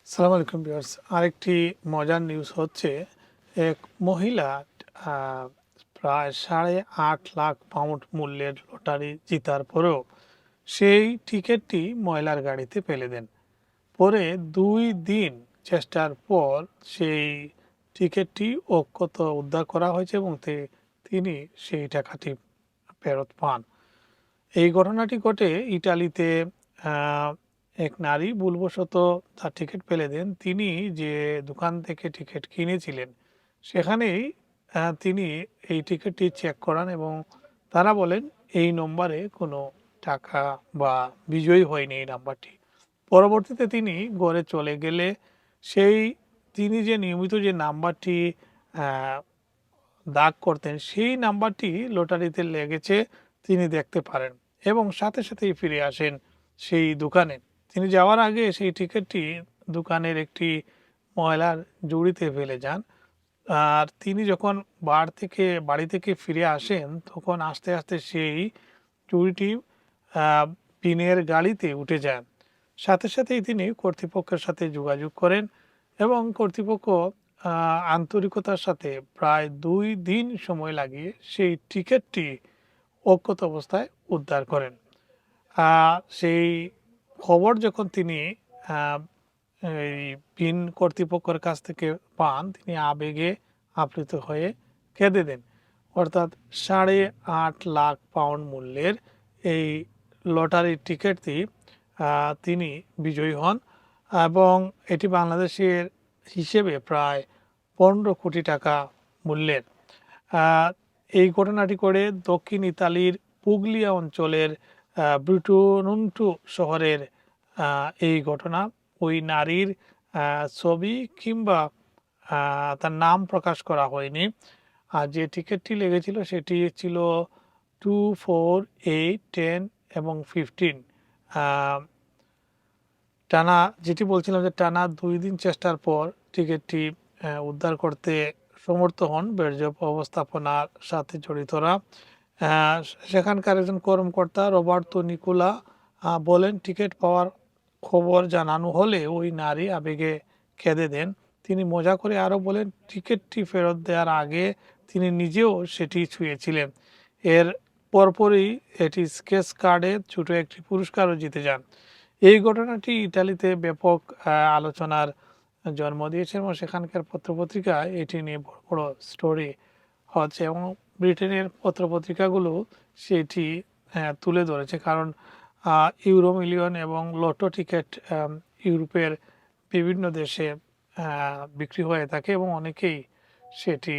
আসসালামু আলাইকুম ভিউয়ার্স। আরেকটি মজার নিউজ হচ্ছে এক মহিলা আহ, প্রায় 8.5 লাখ পাউন্ড মূল্যের লটারি জেতার পরেও সেই টিকিটটি ময়লার গাড়িতে ফেলে দেন। পরে 2 দিন চেষ্টার পর সেই টিকিটটি অক্ষত উদ্ধার করা হয়েছে এবং তিনি সেই টাকাটি ফেরত পান। এই ঘটনাটি ঘটে ইটালিতে। আহ, এক নারী ভুলবশত তার টিকিট ফেলে দেন। তিনি যে দোকান থেকে টিকিট কিনেছিলেন সেখানেই তিনি এই টিকিটটি চেক করান এবং তারা বলেন এই নম্বরে কোনো টাকা বা বিজয়ী হয়নি এই নাম্বারটি। পরবর্তীতে তিনি ঘরে চলে গেলে সেই তিনি যে নিয়মিত যে নাম্বারটি আহ, দাগ করতেন সেই নাম্বারটি লটারিতে লেগেছে তিনি দেখতে পারেন এবং সাথে সাথেই ফিরে আসেন সেই দোকানে। তিনি যাওয়ার আগে সেই টিকিটটি দোকানের একটি ময়লার ঝুড়িতে ফেলে যান। আর তিনি যখন বাড়ি থেকে ফিরে আসেন তখন আস্তে আস্তে সেই ঝুড়িটি পিনের গাড়িতে উঠে যান। সাথে সাথেই তিনি কর্তৃপক্ষের সাথে যোগাযোগ করেন এবং কর্তৃপক্ষ আন্তরিকতার সাথে প্রায় 2 দিন সময় লাগিয়ে সেই টিকিটটি অক্ষত অবস্থায় উদ্ধার করেন। সেই খবর যখন তিনি আহ, এই পিন কর্তৃপক্ষের কাছ থেকে পান তিনি আবেগে আপ্লুত হয়ে কেঁদে দেন। অর্থাৎ 8.5 লাখ পাউন্ড মূল্যের এই লটারির টিকিটটি তিনি বিজয়ী হন এবং এটি বাংলাদেশের হিসেবে প্রায় 15 কোটি টাকা মূল্যের। আহ, এই ঘটনাটি করে দক্ষিণ ইতালির পুগলিয়া অঞ্চলের ব্রুটোনুন্টু শহরের এই ঘটনা। ওই নারীর ছবি কিংবা তার নাম প্রকাশ করা হয়নি। আর যে টিকিটটি লেগেছিল সেটি ছিল 2, 4, 8, 10 এবং 15। টানা যেটি বলছিলাম যে টানা 2 দিন চেষ্টার পর টিকিটটি উদ্ধার করতে সমর্থ হন বেরজব ব্যবস্থাপনার সাথে জড়িতরা। সেখানকার একজন কর্মকর্তা রবার্তো নিকোলা বলেন টিকিট পাওয়ার খবর জানানো হলে ওই নারী আবেগে কেঁদে দেন। তিনি মজা করে আরও বলেন টিকিটটি ফেরত দেওয়ার আগে তিনি নিজেও সেটি ছুঁয়েছিলেন। এর পরপরই এটি স্কেচ কার্ডে ছোট একটি পুরস্কারও জিতে যান। এই ঘটনাটি ইতালিতে ব্যাপক আলোচনার জন্ম দিয়েছে এবং সেখানকার পত্রপত্রিকায় এটি নিয়ে বড় বড় স্টোরি হচ্ছে এবং ব্রিটেনের পত্রপত্রিকাগুলো সেটি তুলে ধরেছে। কারণ ইউরো মিলিয়ন এবং লটো টিকিট ইউরোপের বিভিন্ন দেশে বিক্রি হয়ে থাকে এবং অনেকেই সেটি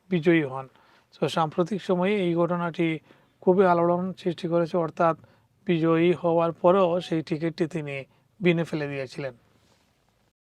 বিজয়ী হন। তো সাম্প্রতিক সময়ে এই ঘটনাটি খুবই আলোড়ন সৃষ্টি করেছে। অর্থাৎ বিজয়ী হওয়ার পরেও সেই টিকিটটি তিনি বিনে ফেলে দিয়েছিলেন।